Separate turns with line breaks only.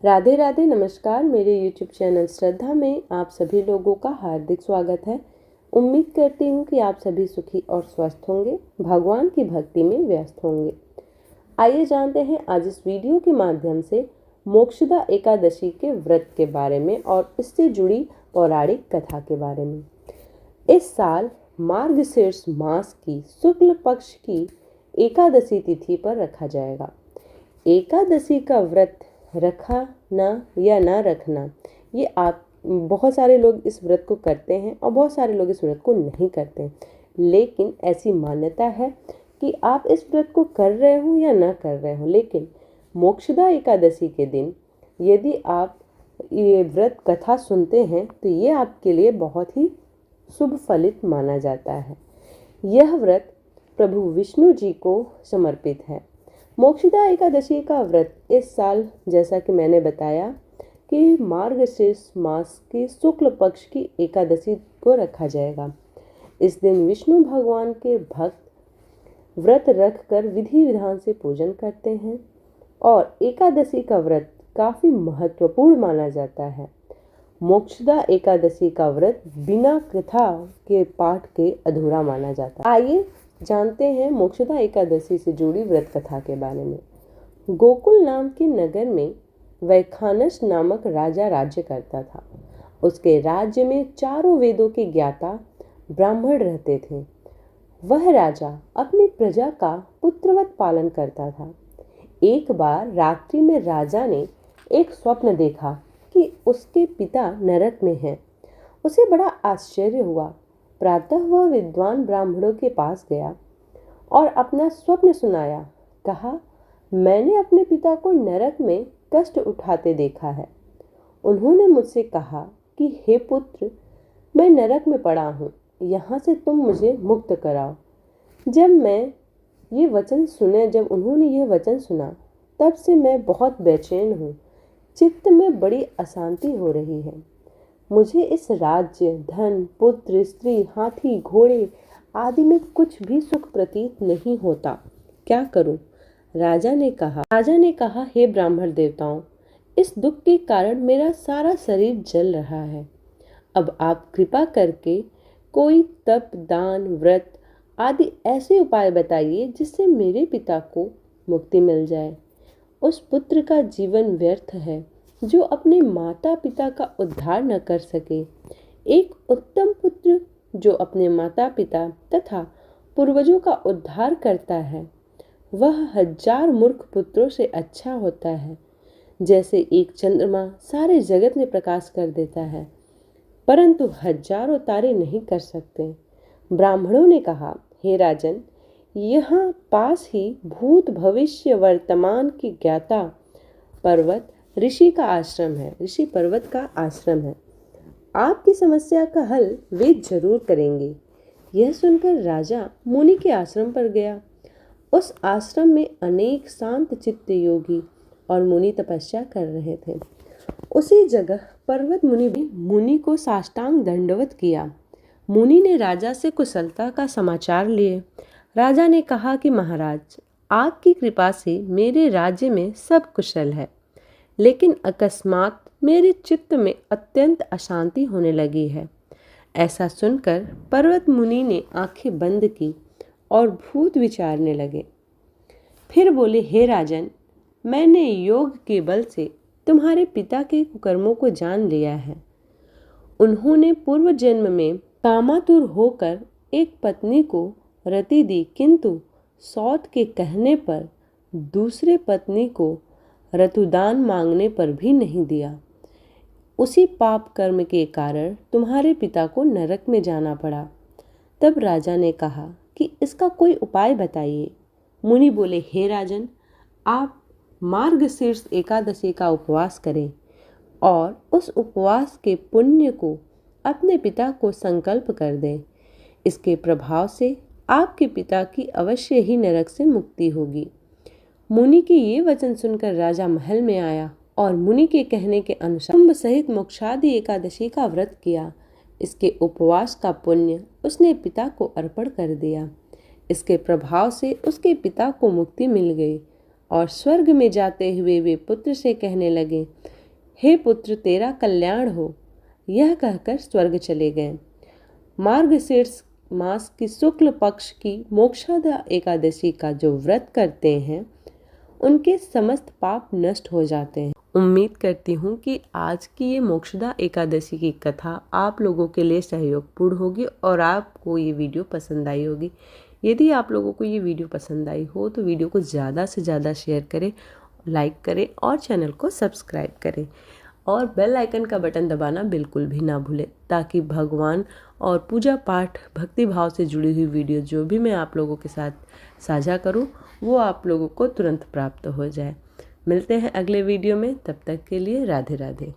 राधे राधे। नमस्कार। मेरे YouTube channel श्रद्धा में आप सभी लोगों का हार्दिक स्वागत है। उम्मीद करती हूँ कि आप सभी सुखी और स्वस्थ होंगे, भगवान की भक्ति में व्यस्त होंगे। आइए जानते हैं आज इस वीडियो के माध्यम से मोक्षदा एकादशी के व्रत के बारे में और इससे जुड़ी पौराणिक कथा के बारे में। इस साल मार्गशीर्ष मास की शुक्ल पक्ष की एकादशी तिथि पर रखा जाएगा। एकादशी का व्रत रखना या ना रखना, ये आप बहुत सारे लोग इस व्रत को करते हैं और बहुत सारे लोग इस व्रत को नहीं करते हैं। लेकिन ऐसी मान्यता है कि आप इस व्रत को कर रहे हो या ना कर रहे हो, लेकिन मोक्षदा एकादशी के दिन यदि आप ये व्रत कथा सुनते हैं तो ये आपके लिए बहुत ही शुभ फलित माना जाता है। यह व्रत प्रभु विष्णु जी को समर्पित है। मोक्षदा एकादशी का व्रत इस साल, जैसा कि मैंने बताया, कि मार्गशीर्ष मास की शुक्ल पक्ष की एकादशी को रखा जाएगा। इस दिन विष्णु भगवान के भक्त व्रत रखकर विधि विधान से पूजन करते हैं और एकादशी का व्रत काफ़ी महत्वपूर्ण माना जाता है। मोक्षदा एकादशी का व्रत बिना कथा के पाठ के अधूरा माना जाता है। आइए जानते हैं मोक्षदा एकादशी से जुड़ी व्रत कथा के बारे में। गोकुल नाम के नगर में वैखानस नामक राजा राज्य करता था। उसके राज्य में चारों वेदों के ज्ञाता ब्राह्मण रहते थे। वह राजा अपनी प्रजा का पुत्रवत पालन करता था। एक बार रात्रि में राजा ने एक स्वप्न देखा कि उसके पिता नरक में हैं। उसे बड़ा आश्चर्य हुआ। प्रातः वह विद्वान ब्राह्मणों के पास गया और अपना स्वप्न सुनाया। कहा, मैंने अपने पिता को नरक में कष्ट उठाते देखा है। उन्होंने मुझसे कहा कि हे पुत्र, मैं नरक में पड़ा हूँ, यहाँ से तुम मुझे मुक्त कराओ। जब उन्होंने यह वचन सुना, तब से मैं बहुत बेचैन हूँ। चित्त में बड़ी अशांति हो रही है। मुझे इस राज्य, धन, पुत्र, स्त्री, हाथी, घोड़े आदि में कुछ भी सुख प्रतीत नहीं होता। क्या करूं? राजा ने कहा, हे ब्राह्मण देवताओं, इस दुख के कारण मेरा सारा शरीर जल रहा है। अब आप कृपा करके कोई तप, दान, व्रत आदि ऐसे उपाय बताइए जिससे मेरे पिता को मुक्ति मिल जाए। उस पुत्र का जीवन व्यर्थ है जो अपने माता पिता का उद्धार न कर सके। एक उत्तम पुत्र जो अपने माता पिता तथा पूर्वजों का उद्धार करता है, वह 1000 मूर्ख पुत्रों से अच्छा होता है। जैसे एक चंद्रमा सारे जगत में प्रकाश कर देता है, परंतु हजारों तारे नहीं कर सकते। ब्राह्मणों ने कहा, हे राजन, यहाँ पास ही भूत भविष्य वर्तमान की ज्ञाता पर्वत ऋषि पर्वत का आश्रम है। आपकी समस्या का हल वे जरूर करेंगे। यह सुनकर राजा मुनि के आश्रम पर गया। उस आश्रम में अनेक शांत चित्त योगी और मुनि तपस्या कर रहे थे। उसी जगह पर्वत मुनि भी मुनि को साष्टांग दंडवत किया। मुनि ने राजा से कुशलता का समाचार लिए। राजा ने कहा कि महाराज, आपकी कृपा से मेरे राज्य में सब कुशल है, लेकिन अकस्मात मेरे चित्त में अत्यंत अशांति होने लगी है। ऐसा सुनकर पर्वत मुनि ने आंखें बंद की और भूत विचारने लगे। फिर बोले, हे राजन, मैंने योग के बल से तुम्हारे पिता के कुकर्मों को जान लिया है। उन्होंने पूर्व जन्म में कामातुर होकर एक पत्नी को रति दी, किंतु सौत के कहने पर दूसरे पत्नी को ऋतुदान मांगने पर भी नहीं दिया। उसी पाप कर्म के कारण तुम्हारे पिता को नरक में जाना पड़ा। तब राजा ने कहा कि इसका कोई उपाय बताइए। मुनि बोले, हे राजन, आप मार्गशीर्ष एकादशी का उपवास करें और उस उपवास के पुण्य को अपने पिता को संकल्प कर दें। इसके प्रभाव से आपके पिता की अवश्य ही नरक से मुक्ति होगी। मुनि के ये वचन सुनकर राजा महल में आया और मुनि के कहने के अनुसार कुंभ सहित मोक्षादि एकादशी का व्रत किया। इसके उपवास का पुण्य उसने पिता को अर्पण कर दिया। इसके प्रभाव से उसके पिता को मुक्ति मिल गई और स्वर्ग में जाते हुए वे पुत्र से कहने लगे, हे पुत्र तेरा कल्याण हो। यह कहकर स्वर्ग चले गए। मार्गशीर्ष मास की शुक्ल पक्ष की मोक्षदा एकादशी का जो व्रत करते हैं उनके समस्त पाप नष्ट हो जाते हैं। उम्मीद करती हूँ कि आज की ये मोक्षदा एकादशी की कथा आप लोगों के लिए सहयोगपूर्ण होगी और आपको ये वीडियो पसंद आई होगी। यदि आप लोगों को ये वीडियो पसंद आई हो तो वीडियो को ज़्यादा से ज़्यादा शेयर करें, लाइक करें और चैनल को सब्सक्राइब करें और बेल आइकन का बटन दबाना बिल्कुल भी ना भूलें, ताकि भगवान और पूजा पाठ भक्ति भाव से जुड़ी हुई वीडियो जो भी मैं आप लोगों के साथ साझा करूं वो आप लोगों को तुरंत प्राप्त हो जाए। मिलते हैं अगले वीडियो में, तब तक के लिए राधे राधे।